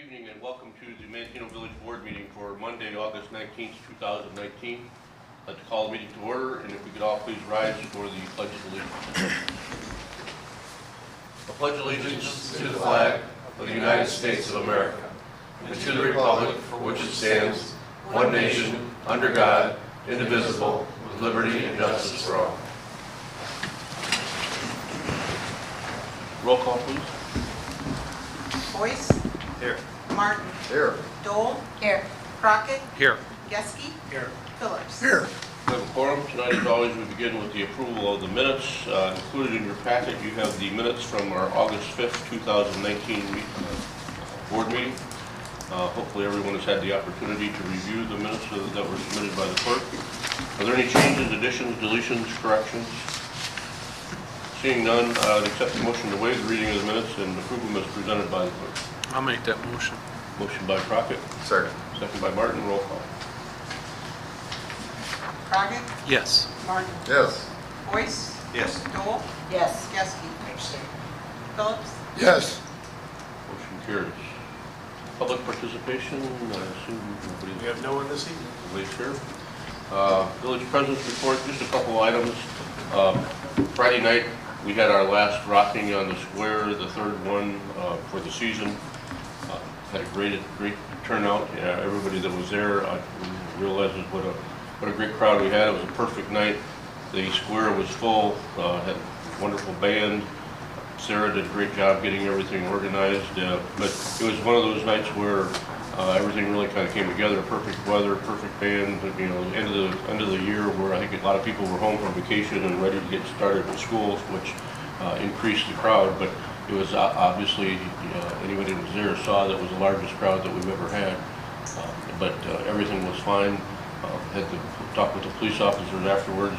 evening and welcome to the Manteno Village Board meeting for Monday, August 19th, 2019. I'd like to call the meeting to order, and if we could all please rise for the Pledge of Allegiance. I pledge allegiance to the flag of the United States of America and to the republic for which it stands, one nation, under God, indivisible, with liberty and justice for all. Roll call, please. Boyce. Here. Martin. Here. Dole. Here. Crockett. Here. Geske. Here. Phillips. Here. We have a quorum. Tonight, as always, we begin with the approval of the minutes. Included in your packet, you have the minutes from our August 5th, 2019 board meeting. Hopefully everyone has had the opportunity to review the minutes that were submitted by the clerk. Are there any changes, additions, deletions, corrections? Seeing none, accept the motion to waive the reading of the minutes and approve them as presented by the clerk. I'll make that motion. Motion by Crockett. Second. Second by Martin. Roll call. Crockett. Yes. Martin. Yes. Boyce. Yes. Dole. Yes. Geske. Phillips. Yes. Motion carries. Public participation. I assume nobody. We have no one this evening. Nobody's here. Village President's report, just a couple items. Friday night, we had our last rocking on the square, the third one for the season. Had a great turnout. Everybody that was there realizes what a great crowd we had. It was a perfect night. The square was full. Had a wonderful band. Sarah did a great job getting everything organized. But it was one of those nights where everything really kind of came together. Perfect weather, perfect band. You know, end of the year where I think a lot of people were home from vacation and ready to get started with schools, which increased the crowd. But it was obviously anybody who was there saw that it was the largest crowd that we've ever had. But everything was fine. Had to talk with the police officers afterwards.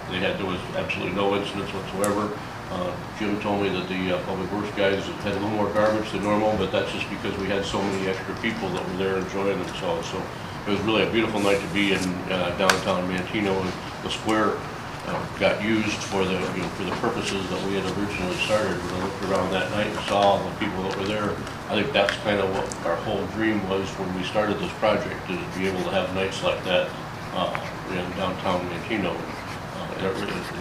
There was absolutely no incidents whatsoever. Jim told me that the public works guys had a little more garbage than normal, but that's just because we had so many extra people that were there enjoying themselves. So it was really a beautiful night to be in downtown Manteno, and the square got used for the purposes that we had originally started. When I looked around that night and saw all the people that were there, I think that's kind of what our whole dream was when we started this project, is to be able to have nights like that in downtown Manteno. It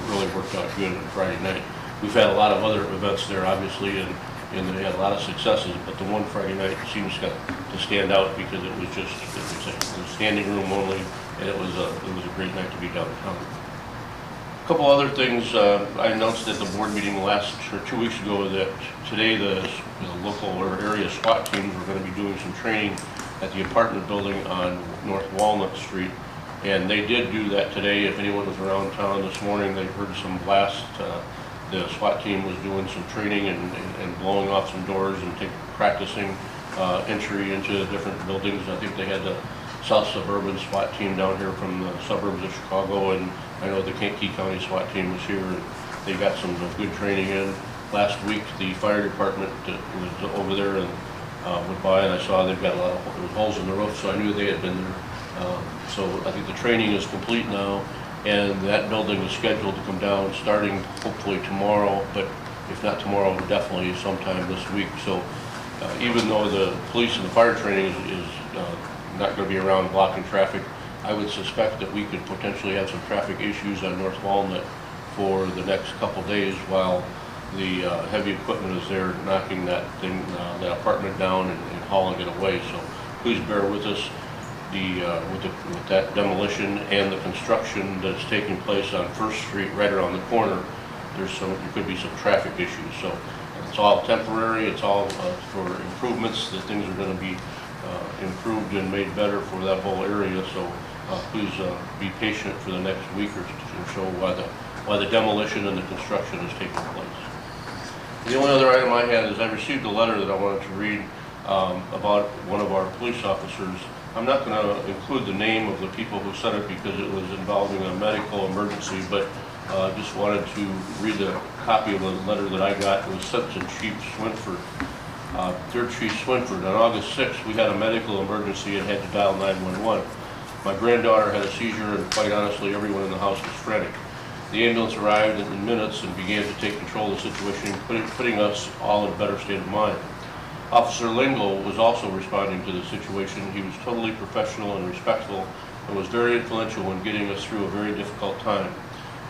really worked out good on Friday night. We've had a lot of other events there, obviously, and they had a lot of successes, but the one Friday night seems to stand out because it was a standing room only, and it was a great night to be downtown. A couple other things. I announced at the board meeting 2 weeks ago that today the local or area SWAT teams were going to be doing some training at the apartment building on North Walnut Street, and they did do that today. If anyone was around town this morning, they heard some blasts. The SWAT team was doing some training and blowing off some doors and practicing entry into different buildings. I think they had the South Suburban SWAT team down here from the suburbs of Chicago, and I know the Kankakee County SWAT team was here, and they got some good training in. Last week, the fire department was over there and went by, and I saw they've got a lot of holes in the roof, so I knew they had been there. So I think the training is complete now, and that building is scheduled to come down starting hopefully tomorrow, but if not tomorrow, definitely sometime this week. So even though the police and the fire training is not going to be around blocking traffic, I would suspect that we could potentially have some traffic issues on North Walnut for the next couple days while the heavy equipment is there knocking that apartment down and hauling it away. So please bear with us. With that demolition and the construction that's taking place on First Street right around the corner, there could be some traffic issues. So it's all temporary. It's all for improvements. That things are going to be improved and made better for that whole area. So please be patient for the next week or two to show why the demolition and the construction is taking place. The only other item I had is I received a letter that I wanted to read about one of our police officers. I'm not going to include the name of the people who sent it because it was involving a medical emergency, but just wanted to read a copy of a letter that I got. It was sent to Chief Swinford. Dear Chief Swinford, on August 6th, we had a medical emergency and had to dial 911. My granddaughter had a seizure, and quite honestly, everyone in the house was frantic. The ambulance arrived in minutes and began to take control of the situation, putting us all in a better state of mind. Officer Lingle was also responding to the situation. He was totally professional and respectful and was very influential in getting us through a very difficult time.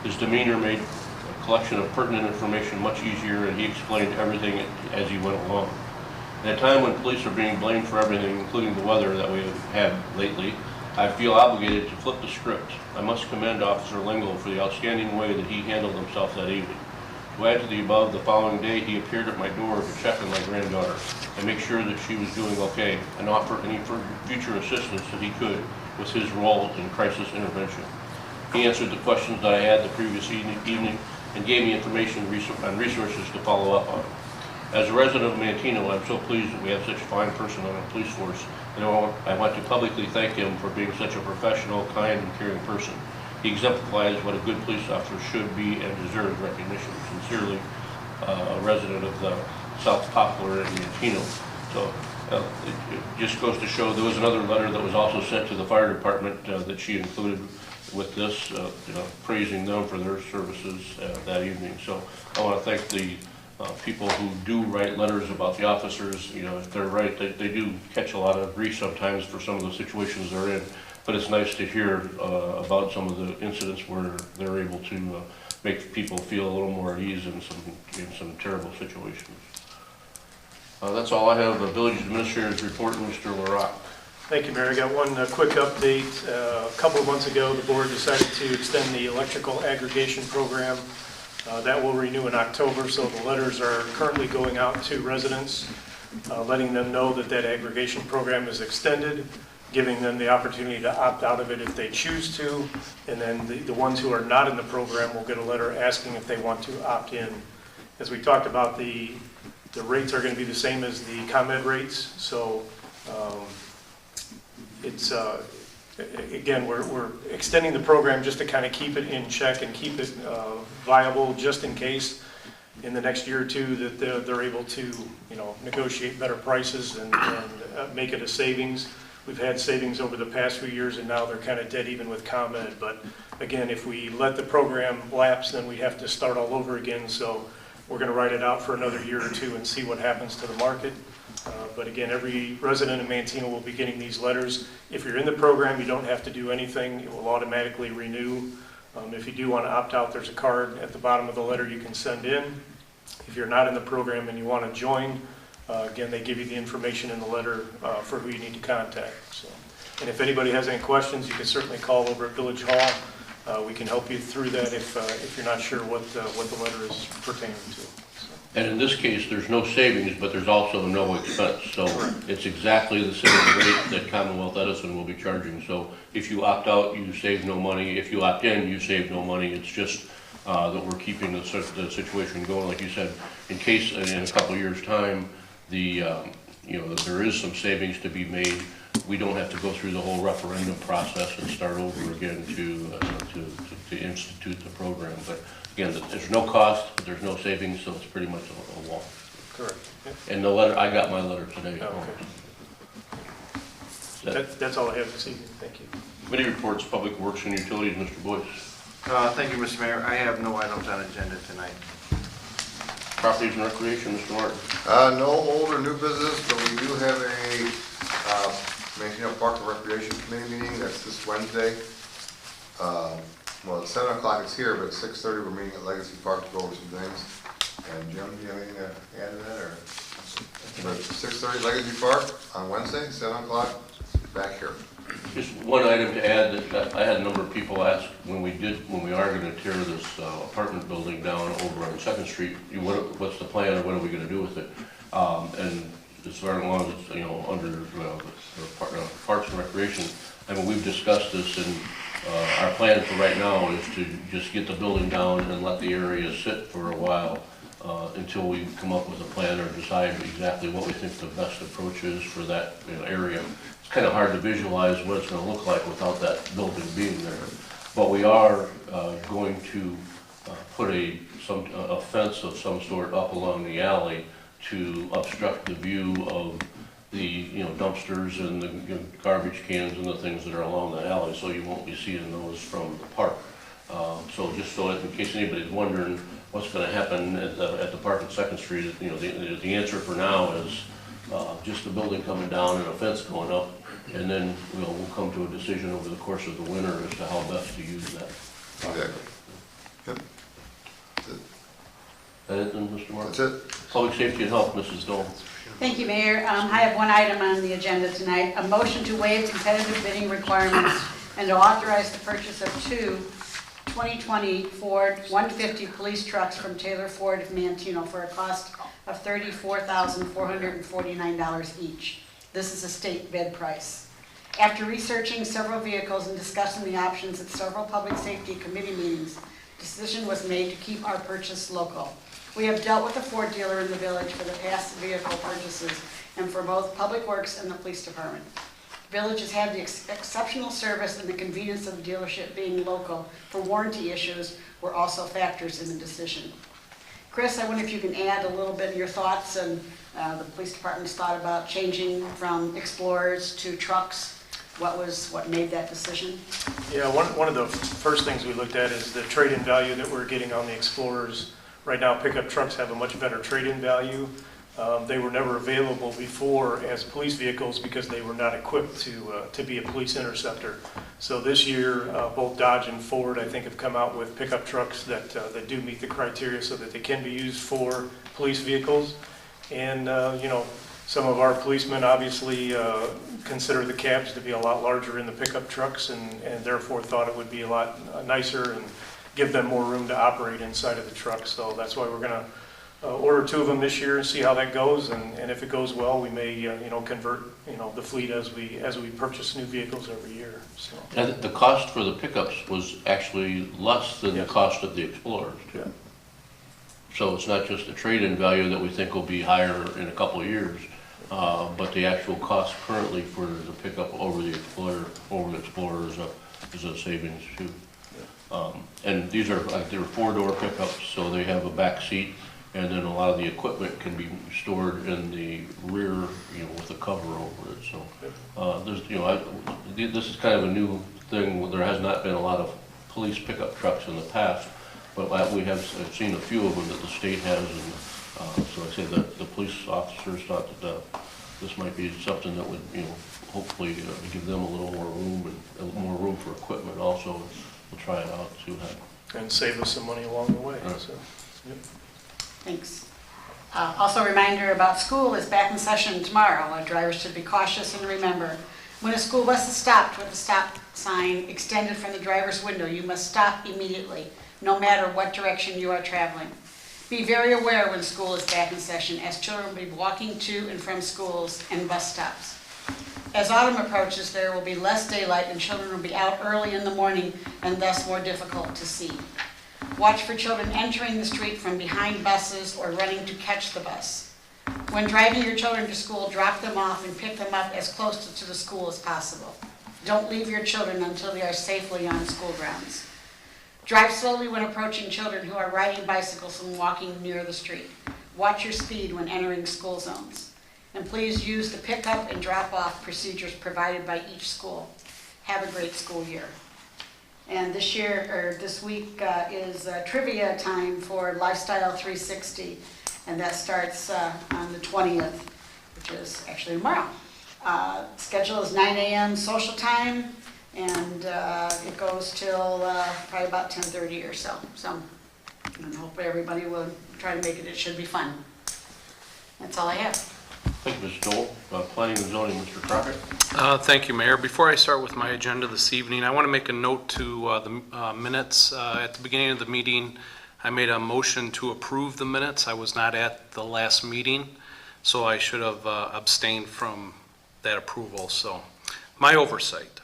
His demeanor made a collection of pertinent information much easier, and he explained everything as he went along. In a time when police are being blamed for everything, including the weather that we have had lately, I feel obligated to flip the script. I must commend Officer Lingle for the outstanding way that he handled himself that evening. To add to the above, the following day he appeared at my door to check on my granddaughter and make sure that she was doing okay and offer any future assistance that he could with his role in crisis intervention. He answered the questions that I had the previous evening and gave me information on resources to follow up on. As a resident of Manteno, I'm so pleased that we have such a fine person on our police force, and I want to publicly thank him for being such a professional, kind, and caring person. He exemplifies what a good police officer should be and deserves recognition. Sincerely, a resident of the South Poplar in Manteno. So it just goes to show there was another letter that was also sent to the fire department that she included with this, praising them for their services that evening. So I want to thank the people who do write letters about the officers. If they're right, they do catch a lot of grief sometimes for some of the situations they're in. But it's nice to hear about some of the incidents where they're able to make people feel a little more at ease in some terrible situations. That's all I have. The village administrator's report, Mr. LaRock. Thank you, Mayor. I got one quick update. A couple of months ago, the board decided to extend the electrical aggregation program. That will renew in October, so the letters are currently going out to residents, letting them know that that aggregation program is extended, giving them the opportunity to opt out of it if they choose to, and then the ones who are not in the program will get a letter asking if they want to opt in. As we talked about, the rates are going to be the same as the ComEd rates, so it's again, we're extending the program just to kind of keep it in check and keep it viable, just in case in the next year or two that they're able to negotiate better prices and make it a savings. We've had savings over the past few years, and now they're kind of dead even with ComEd. But again, if we let the program lapse, then we have to start all over again. So we're going to write it out for another year or two and see what happens to the market. But again, every resident in Manteno will be getting these letters. If you're in the program, you don't have to do anything. It will automatically renew. If you do want to opt out, there's a card at the bottom of the letter you can send in. If you're not in the program and you want to join, again, they give you the information in the letter for who you need to contact. So, and if anybody has any questions, you can certainly call over at Village Hall. We can help you through that if you're not sure what the letter is pertaining to. So. And in this case, there's no savings, but there's also no expense. So it's exactly the same rate that Commonwealth Edison will be charging. So if you opt out, you save no money. If you opt in, you save no money. It's just that we're keeping the situation going, like you said, in case in a couple of years' time, that there is some savings to be made. We don't have to go through the whole referendum process and start over again to institute the program. But again, there's no cost, but there's no savings, so it's pretty much a walk. Correct. Yep. And the letter, I got my letter today. Okay. That's all I have this evening. Thank you. Committee reports, Public Works and Utilities, Mr. Boyce. Thank you, Mr. Mayor. I have no items on agenda tonight. Properties and Recreation, Mr. Martin. No old or new business, but we do have a Manteno Park and Recreation Committee meeting. That's this Wednesday. Well, at 7 o'clock it's here, but at 6:30 we're meeting at Legacy Park to go over some things. And Jim, do you have anything to add to that? Or? But 6:30 Legacy Park on Wednesday, 7 o'clock, back here. Just one item to add that I had a number of people ask when we are going to tear this apartment building down over on 2nd Street, what's the plan or what are we going to do with it? And as far along as under the Parks and Recreation, I mean, we've discussed this, and our plan for right now is to just get the building down and let the area sit for a while until we come up with a plan or decide exactly what we think the best approach is for that area. It's kind of hard to visualize what it's going to look like without that building being there. But we are going to put a fence of some sort up along the alley to obstruct the view of the dumpsters and the garbage cans and the things that are along the alley, so you won't be seeing those from the park. So just so in case anybody's wondering what's going to happen at the park at 2nd Street, the answer for now is just the building coming down and a fence going up, and then we'll come to a decision over the course of the winter as to how best to use that. Exactly. Yep. That's it. That it then, Mr. Mark? That's it. Public safety and health, Mrs. Dole. Thank you, Mayor. I have one item on the agenda tonight, a motion to waive competitive bidding requirements and to authorize the purchase of two 2020 Ford 150 police trucks from Taylor Ford of Manteno for a cost of $34,449 each. This is a state bid price. After researching several vehicles and discussing the options at several public safety committee meetings, decision was made to keep our purchase local. We have dealt with a Ford dealer in the village for the past vehicle purchases and for both Public Works and the Police Department. The village has had the exceptional service and the convenience of the dealership being local for warranty issues were also factors in the decision. Chris, I wonder if you can add a little bit of your thoughts and the police department's thought about changing from Explorers to trucks. What made that decision? Yeah, one of the first things we looked at is the trade-in value that we're getting on the Explorers. Right now, pickup trucks have a much better trade-in value. They were never available before as police vehicles because they were not equipped to be a police interceptor. So this year, both Dodge and Ford, I think, have come out with pickup trucks that do meet the criteria so that they can be used for police vehicles. And, some of our policemen obviously consider the cabs to be a lot larger in the pickup trucks and therefore thought it would be a lot nicer and give them more room to operate inside of the truck. So that's why we're going to order two of them this year and see how that goes. And if it goes well, we may convert the fleet as we purchase new vehicles every year. So. And the cost for the pickups was actually less than the cost of the Explorers, too. Yeah. So it's not just the trade-in value that we think will be higher in a couple of years, but the actual cost currently for the pickup over the Explorer is a savings too. And these are they're four-door pickups, so they have a back seat, and then a lot of the equipment can be stored in the rear, with a cover over it. So this is kind of a new thing. There has not been a lot of police pickup trucks in the past, but we have seen a few of them that the state has, and so I say that the police officers thought that this might be something that would, hopefully give them a little more room and more room for equipment also. We'll try it out, see what happens. And save us some money along the way. Right. So, yep. Thanks. Also, a reminder about school is back in session tomorrow. Our drivers should be cautious and remember, when a school bus is stopped with a stop sign extended from the driver's window, you must stop immediately, no matter what direction you are traveling. Be very aware when school is back in session, as children will be walking to and from schools and bus stops. As autumn approaches, there will be less daylight and children will be out early in the morning and thus more difficult to see. Watch for children entering the street from behind buses or running to catch the bus. When driving your children to school, drop them off and pick them up as close to the school as possible. Don't leave your children until they are safely on school grounds. Drive slowly when approaching children who are riding bicycles and walking near the street. Watch your speed when entering school zones. And please use the pickup and drop-off procedures provided by each school. Have a great school year. And this week is trivia time for Lifestyle 360, and that starts on the 20th, which is actually tomorrow. Schedule is 9 a.m. social time, and it goes till probably about 10:30 or so. So, and hopefully everybody will try to make it. It should be fun. That's all I have. Thank you, Ms. Dole. Planning and zoning, Mr. Crockett. Thank you, Mayor. Before I start with my agenda this evening, I want to make a note to the minutes. At the beginning of the meeting, I made a motion to approve the minutes. I was not at the last meeting, so I should have abstained from that approval. So, my oversight.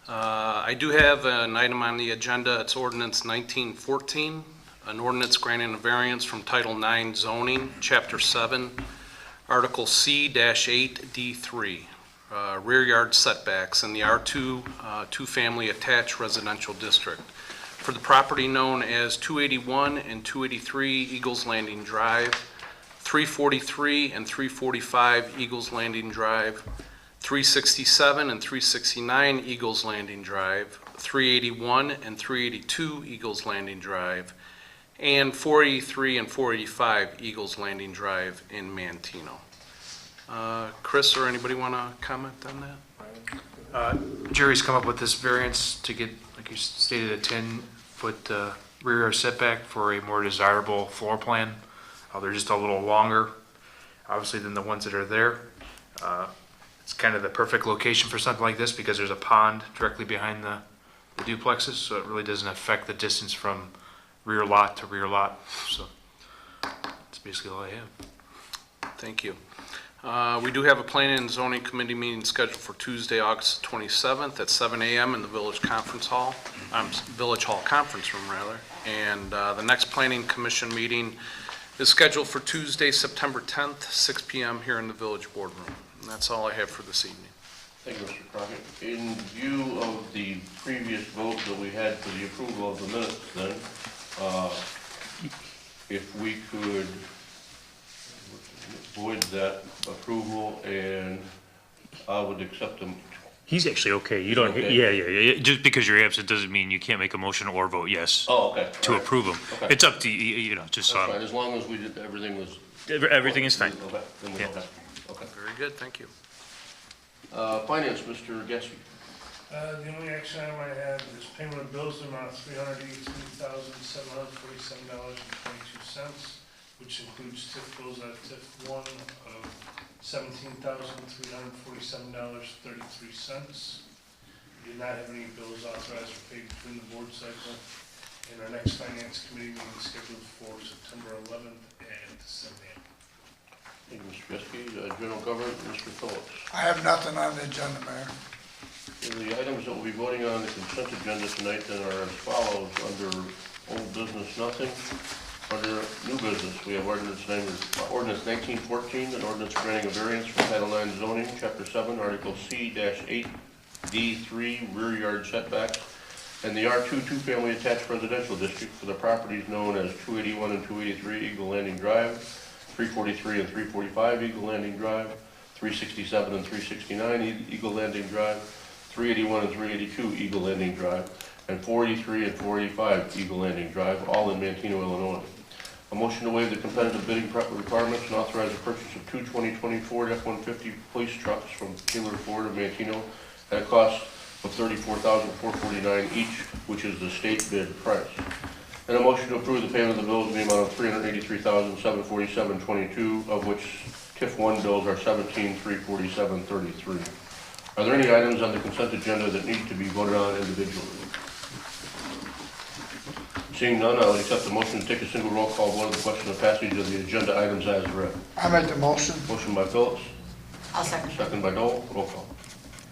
I do have an item on the agenda. It's Ordinance 1914, an ordinance granting a variance from Title 9 zoning, Chapter 7, Article C-8D3, rear yard setbacks in the R2 two-family attached residential district for the property known as 281 and 283 Eagles Landing Drive, 343 and 345 Eagles Landing Drive, 367 and 369 Eagles Landing Drive, 381 and 382 Eagles Landing Drive, and 483 and 485 Eagles Landing Drive in Manteno. Chris or anybody want to comment on that? Jerry's come up with this variance to get, like you stated, a 10-foot rear yard setback for a more desirable floor plan. They're just a little longer, obviously, than the ones that are there. It's kind of the perfect location for something like this because there's a pond directly behind the duplexes, so it really doesn't affect the distance from rear lot to rear lot. So that's basically all I have. Thank you. We do have a planning and zoning committee meeting scheduled for Tuesday, August 27th at 7 a.m. in the Village Conference Hall, Village Hall Conference Room, rather. And the next planning commission meeting is scheduled for Tuesday, September 10th, 6 p.m. here in the Village Boardroom. And that's all I have for this evening. Thank you, Mr. Crockett. In view of the previous vote that we had for the approval of the minutes then, if we could void that approval and I would accept them. He's actually okay. You don't, Okay. yeah. Just because you're absent doesn't mean you can't make a motion or vote yes Oh, okay. to All right. approve them. Okay. It's up to you, just, That's fine, as long as we did, everything was. everything is fine. Okay, then we don't have, okay. Very good, thank you. Finance, Mr. Geske. The only action item I have is payment of bills in the amount of $383,747.22, which includes TIF bills at TIF 1 of $17,347.33. We did not have any bills authorized or paid between the board cycle. And our next finance committee meeting is scheduled for September 11th at 7 a.m. Thank you, Mr. Geske. General Government, Mr. Phillips. I have nothing on the agenda, Mayor. The items that we'll be voting on the consent agenda tonight then are as follows. Under old business, nothing. Under new business, we have ordinance 1914, an ordinance granting a variance from Title IX zoning, Chapter 7, Article C-8D3, rear yard setbacks, and the R2 two-family attached residential district for the properties known as 281 and 283 Eagle Landing Drive, 343 and 345 Eagle Landing Drive, 367 and 369 Eagle Landing Drive, 381 and 382 Eagle Landing Drive, and 483 and 485 Eagle Landing Drive, all in Manteno, Illinois. A motion to waive the competitive bidding requirements and authorize the purchase of two 2020 Ford F-150 police trucks from Taylor Ford of Manteno at a cost of $34,449 each, which is the state bid price. And a motion to approve the payment of the bills in the amount of $383,747.22, of which TIF 1 bills are $17,347.33. Are there any items on the consent agenda that need to be voted on individually? Seeing none, I will accept the motion to take a single roll call vote on the question of passage of the agenda items as read. I make the motion. Motion by Phillips, I'll second. second by Dole, roll call.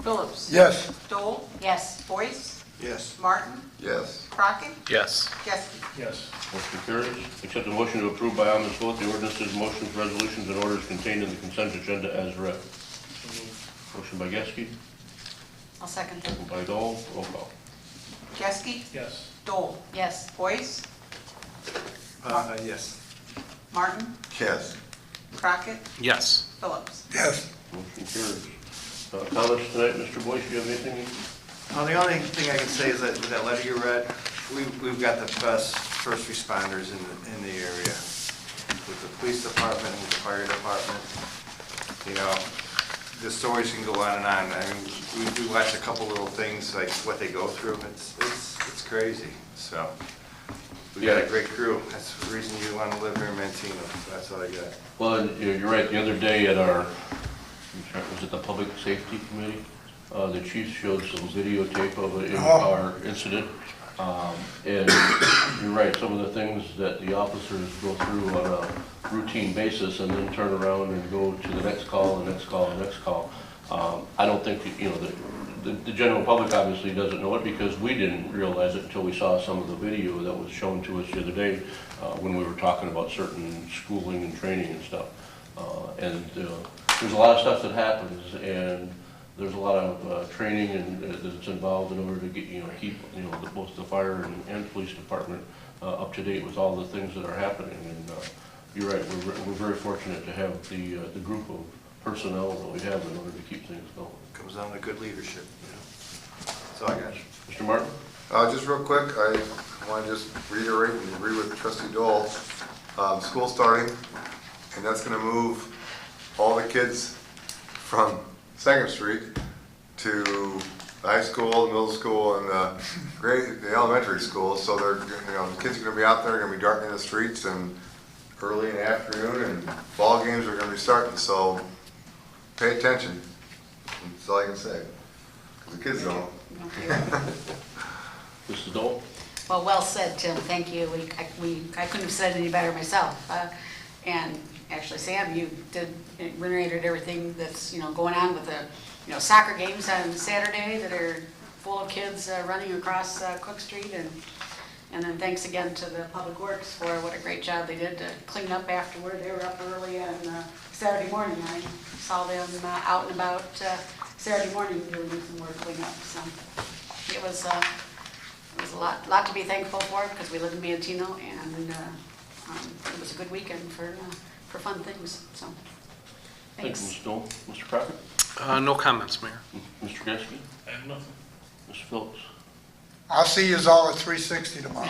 Phillips. Yes. Dole. Yes. Boyce. Yes. Martin. Yes. Crockett. Yes. Geske. Yes. Motion carries. Accept the motion to approve by unanimous vote the ordinances, motions, resolutions, and orders contained in the consent agenda as read. Motion by Geske, I'll second. second by Dole, roll call. Geske. Yes. Dole. Yes. Boyce. Yes. Martin. Yes. Crockett. Yes. Phillips. Yes. Motion carries. Comments tonight, Mr. Boyce, do you have anything? The only thing I can say is that with that letter you read, we've got the best first responders in the area. With the police department, with the fire department, the stories can go on and on. I mean, we watched a couple little things, like what they go through. It's crazy. So we got a great crew. That's the reason you want to live here in Manteno. That's what I got. Well, you're right. The other day at our, was it the Public Safety Committee? The chief showed some videotape of our incident. And you're right, some of the things that the officers go through on a routine basis and then turn around and go to the next call, the next call, the next call. I don't think, the general public obviously doesn't know it because we didn't realize it until we saw some of the video that was shown to us the other day when we were talking about certain schooling and training and stuff. There's a lot of stuff that happens, and there's a lot of training and that's involved in order to get, keep, both the fire and police department up to date with all the things that are happening. And you're right, we're very fortunate to have the group of personnel that we have in order to keep things going. Comes down to good leadership. That's all I got. Mr. Martin? Just real quick, I want to just reiterate and agree with Trustee Dole. School starting, and that's going to move all the kids from Second Street to the high school, the middle school, and the elementary school. So they're, the kids are gonna be out there, gonna be darting in the streets and early in the afternoon, and ball games are gonna be starting, so pay attention. That's all I can say, 'cause the kids don't. Mrs. Dole? Well said, Tim, thank you. I couldn't have said it any better myself. And actually, Sam, you reiterated everything that's, going on with the, soccer games on Saturday that are full of kids running across Cook Street. And then thanks again to the Public Works for what a great job they did to clean up afterward. They were up early on Saturday morning. I saw them out and about Saturday morning doing some more cleanup. So it was a lot to be thankful for because we live in Manteno, and it was a good weekend for fun things. So Thank you, thanks. Mr. Dole. Mr. Crockett? No comments, Mayor. Mr. Geske? I have nothing. Mr. Phillips? I'll see you all at 360 tomorrow.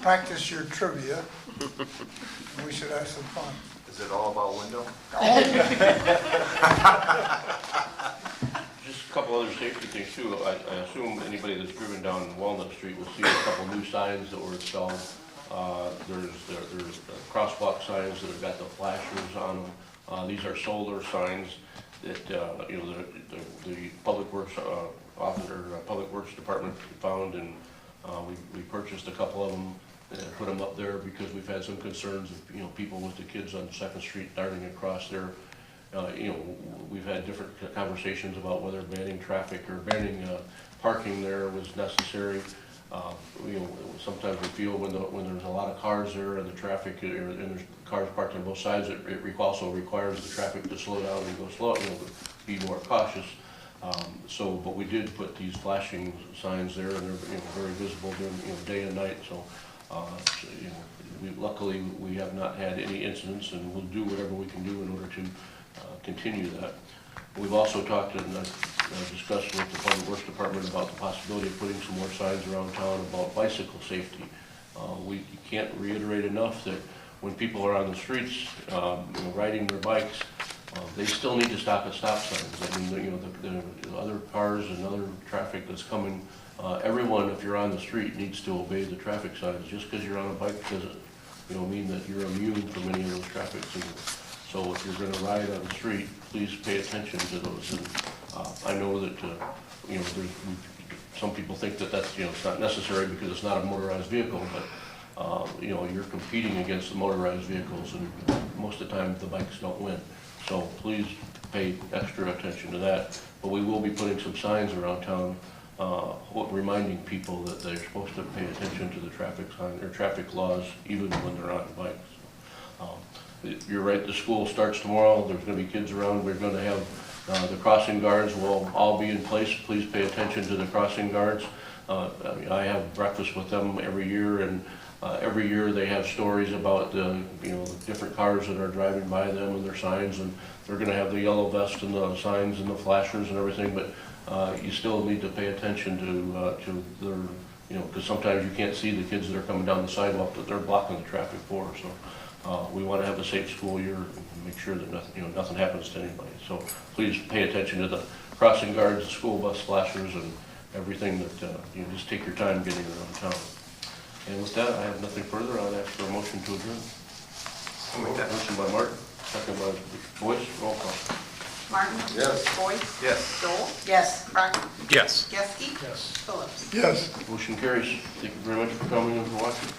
Practice your trivia. We should have some fun. Is it all about window? Just a couple other safety things too. I assume anybody that's driven down Walnut Street will see a couple new signs that were installed. There's crosswalk signs that have got the flashers on them. These are solar signs that, the Public Works Public Works Department found, and we purchased a couple of them and put them up there because we've had some concerns of, people with the kids on Second Street darting across there. We've had different conversations about whether banning traffic or banning parking there was necessary. Sometimes we feel when there's a lot of cars there and the traffic, and there's cars parked on both sides, it also requires the traffic to slow down and go slow, be more cautious. But we did put these flashing signs there, and they're very visible during, day and night. So, luckily we have not had any incidents, and we'll do whatever we can do in order to continue that. We've also talked and discussed with the Public Works Department about the possibility of putting some more signs around town about bicycle safety. We can't reiterate enough that when people are on the streets, riding their bikes, they still need to stop at stop signs. I mean, the other cars and other traffic that's coming, everyone, if you're on the street, needs to obey the traffic signs. Just because you're on a bike doesn't, mean that you're immune from any of those traffic signals. So if you're going to ride on the street, please pay attention to those. And I know that, some people think that that's, it's not necessary because it's not a motorized vehicle, but, you're competing against the motorized vehicles, and most of the time the bikes don't win. So please pay extra attention to that. But we will be putting some signs around town reminding people that they're supposed to pay attention to the traffic sign or traffic laws even when they're on bikes. You're right, the school starts tomorrow. There's going to be kids around. We're going to have the crossing guards will all be in place. Please pay attention to the crossing guards. I have breakfast with them every year, and every year they have stories about the different cars that are driving by them and their signs, and they're going to have the yellow vest and the signs and the flashers and everything. But you still need to pay attention to their, because sometimes you can't see the kids that are coming down the sidewalk that they're blocking the traffic for. So. We want to have a safe school year and make sure that nothing happens to anybody. So please pay attention to the crossing guards, the school bus flashers, and everything that just take your time getting around town. And with that, I have nothing further. I'll ask for a motion to adjourn. I'll make that. Motion by Martin, second by Boyce. Roll call. Martin? Yes. Boyce? Yes. Dole? Yes. Crockett? Yes. Geske? Yes. Phillips? Yes. Motion carries. Thank you very much for coming and for watching.